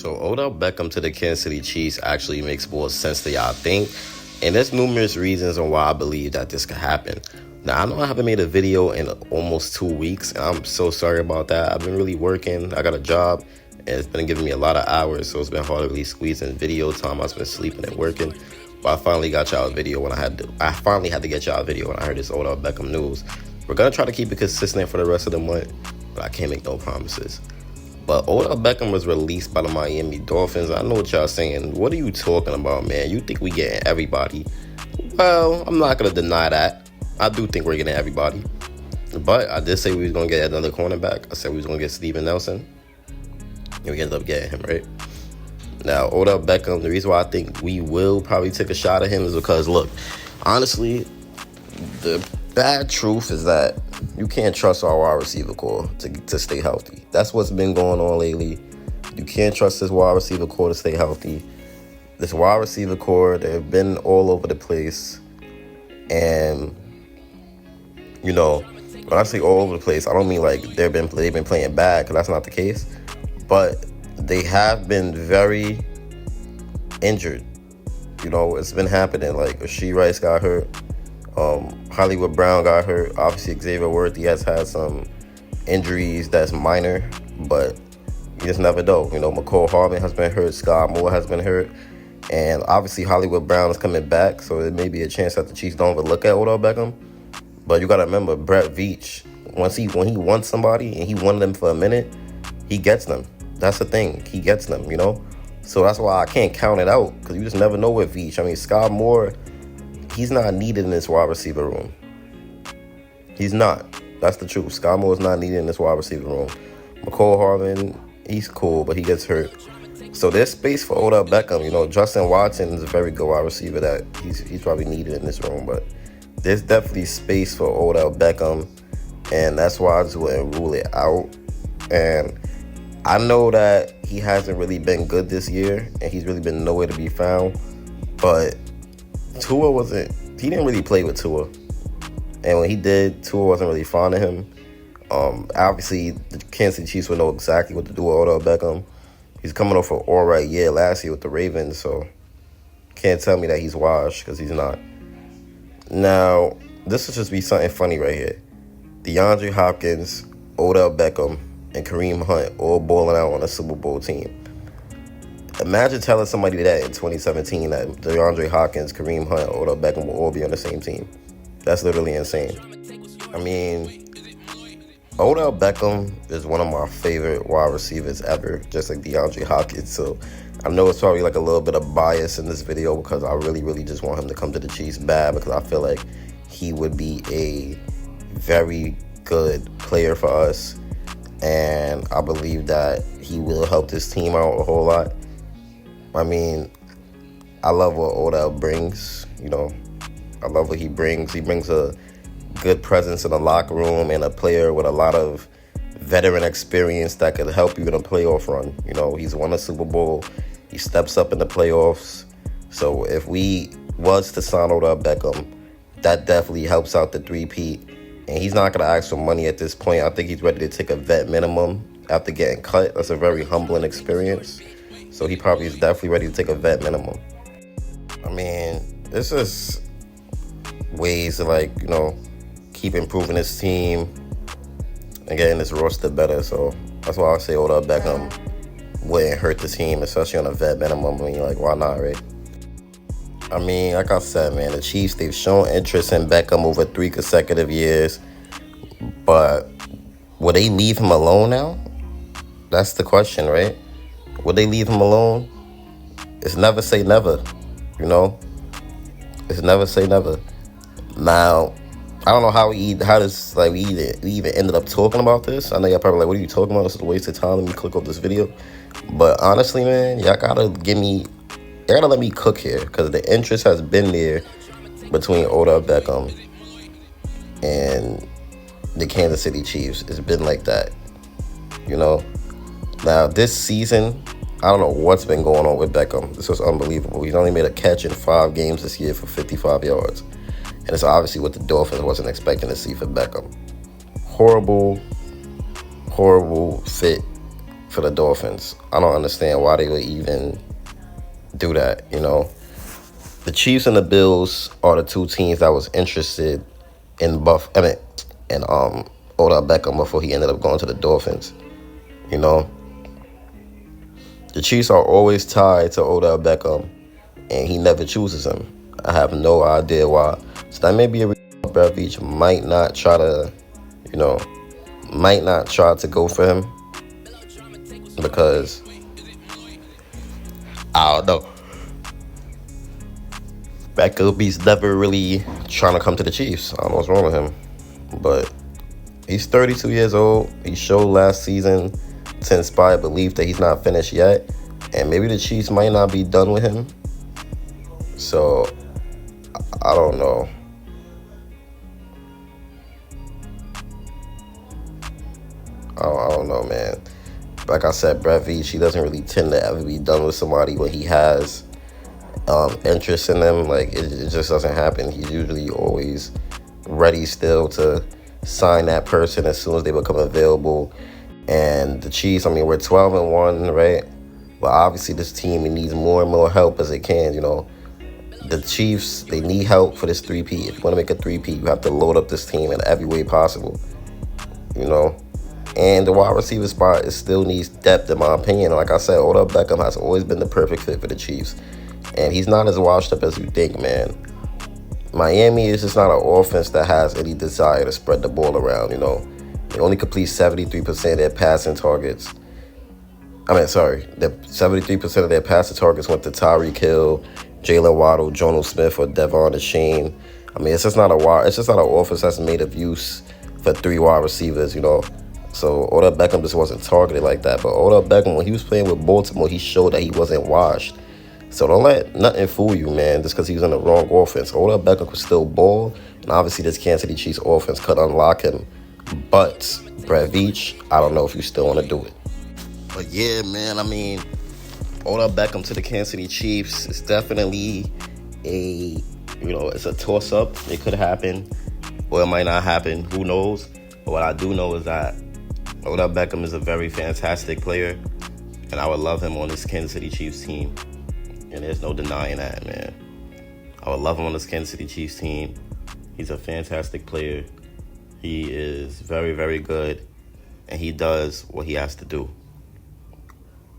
So Odell Beckham to the Kansas City Chiefs actually makes more sense than y'all think. And there's numerous reasons on why I believe that this could happen. Now, I know I haven't made a video in almost 2 weeks, and I'm so sorry about that. I've been really working. I got a job, and it's been giving me a lot of hours, so it's been hard to really squeeze in video time. I've been sleeping and working. But I finally got y'all a video when I finally had to get y'all a video when I heard this Odell Beckham news. We're going to try to keep it consistent for the rest of the month, but I can't make no promises. But Odell Beckham was released by the Miami Dolphins. I know what y'all saying. What are you talking about, man? You think we getting everybody? Well, I'm not going to deny that. I do think we're getting everybody. But I did say we was going to get another cornerback. I said we was going to get Steven Nelson. And we ended up getting him, right? Now, Odell Beckham, the reason why I think we will probably take a shot at him is because, look, honestly, the bad truth is that you can't trust our wide receiver core to stay healthy. That's what's been going on lately. You can't trust this wide receiver core to stay healthy. This wide receiver core, they've been all over the place. And, you know, when I say all over the place, I don't mean like they've been playing bad, because that's not the case. But they have been very injured. You know, it's been happening. Like, Rasheed Rice got hurt. Hollywood Brown got hurt. Obviously, Xavier Worthy has had some injuries that's minor, but you just never know. You know, McCall Hardman has been hurt. Scott Moore has been hurt. And obviously, Hollywood Brown is coming back, so there may be a chance that the Chiefs don't even look at Odell Beckham. But you got to remember, Brett Veach, when he wants somebody and he wanted them for a minute, he gets them. That's the thing. He gets them, you know? So that's why I can't count it out, because you just never know with Veach. I mean, Scott Moore, he's not needed in this wide receiver room. He's not. That's the truth. Scott Moore is not needed in this wide receiver room. McCall Hardman, he's cool, but he gets hurt. So there's space for Odell Beckham. You know, Justin Watson is a very good wide receiver that he's probably needed in this room, but there's definitely space for Odell Beckham, and that's why I just wouldn't rule it out. And I know that he hasn't really been good this year, and he's really been nowhere to be found, but he didn't really play with Tua. And when he did, Tua wasn't really fond of him. Obviously, the Kansas City Chiefs would know exactly what to do with Odell Beckham. He's coming off an all-right year last year with the Ravens, so can't tell me that he's washed, because he's not. Now, this will just be something funny right here. DeAndre Hopkins, Odell Beckham, and Kareem Hunt all balling out on a Super Bowl team. Imagine telling somebody that in 2017 that DeAndre Hopkins, Kareem Hunt, Odell Beckham will all be on the same team. That's literally insane. I mean, Odell Beckham is one of my favorite wide receivers ever, just like DeAndre Hopkins. So I know it's probably like a little bit of bias in this video, because I really, really just want him to come to the Chiefs bad, because I feel like he would be a very good player for us. And I believe that he will help this team out a whole lot. I mean, I love what Odell brings, you know. I love what he brings. He brings a good presence in the locker room and a player with a lot of veteran experience that could help you in a playoff run. You know, he's won a Super Bowl. He steps up in the playoffs. So if we was to sign Odell Beckham, that definitely helps out the three-peat. And he's not going to ask for money at this point. I think he's ready to take a vet minimum after getting cut. That's a very humbling experience. So he probably is definitely ready to take a vet minimum. I mean, this is ways to, like, you know, keep improving his team and getting this roster better. So that's why I say Odell Beckham wouldn't hurt the team, especially on a vet minimum. I mean, like, why not, right? I mean, like I said, man, the Chiefs, they've shown interest in Beckham over 3 consecutive years. But will they leave him alone now? That's the question, right? Will they leave him alone? It's never say never, you know? It's never say never. Now, I don't know how we even ended up talking about this. I know y'all probably like, what are you talking about? This is a waste of time. Let me click off this video. But honestly, man, y'all gotta let me cook here, because the interest has been there between Odell Beckham and the Kansas City Chiefs. It's been like that, you know? Now, this season, I don't know what's been going on with Beckham. This was unbelievable. He's only made a catch in 5 games this year for 55 yards. And it's obviously what the Dolphins wasn't expecting to see for Beckham. Horrible fit for the Dolphins. I don't understand why they would even do that, The Chiefs and the Bills are the two teams that was interested in Odell Beckham before he ended up going to the Dolphins. The Chiefs are always tied to Odell Beckham, and he never chooses him. I have no idea why. So that may be a reason Veach might not try to go for him, because I don't know. Beckham's never really trying to come to the Chiefs. I don't know what's wrong with him, but he's 32 years old. He showed last season to inspire belief that he's not finished yet, and maybe the Chiefs might not be done with him. So I don't know. I don't know, man. Like I said, Veach, he doesn't really tend to ever be done with somebody when he has interest in them. Like, it just doesn't happen. He's usually always ready still to sign that person as soon as they become available. And the Chiefs, we're 12-1, right? But obviously this team, it needs more and more help as it can, The Chiefs, they need help for this 3P. If you want to make a 3P, you have to load up this team in every way possible, And the wide receiver spot, it still needs depth, in my opinion. Like I said, Odell Beckham has always been the perfect fit for the Chiefs. And he's not as washed up as you think, man. Miami is just not an offense that has any desire to spread the ball around, They only complete 73% of their passing targets. The 73% of their passing targets went to Tyreek Hill, Jalen Waddle, Jonnu Smith, or Devon Achane. It's just not an offense that's made of use for 3 wide receivers, So Odell Beckham just wasn't targeted like that. But Odell Beckham, when he was playing with Baltimore, he showed that he wasn't washed. So don't let nothing fool you, man, just because he was in the wrong offense. Odell Beckham could still ball, and obviously this Kansas City Chiefs offense could unlock him. But Veach, I don't know if you still want to do it. But yeah, man, Odell Beckham to the Kansas City Chiefs is definitely it's a toss-up. It could happen, or it might not happen. Who knows? But what I do know is that Odell Beckham is a very fantastic player, and I would love him on this Kansas City Chiefs team. And there's no denying that, man. I would love him on this Kansas City Chiefs team. He's a fantastic player. He is very, very good, and he does what he has to do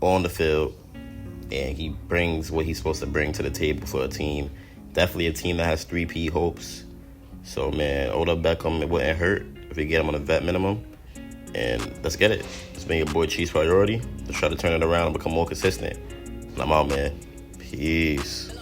on the field, and he brings what he's supposed to bring to the table for a team. Definitely a team that has 3P hopes. So, man, Odell Beckham, it wouldn't hurt if we get him on a vet minimum. And let's get it. It's been your boy Chiefs Priority. Let's try to turn it around and become more consistent. And I'm out, man. Peace.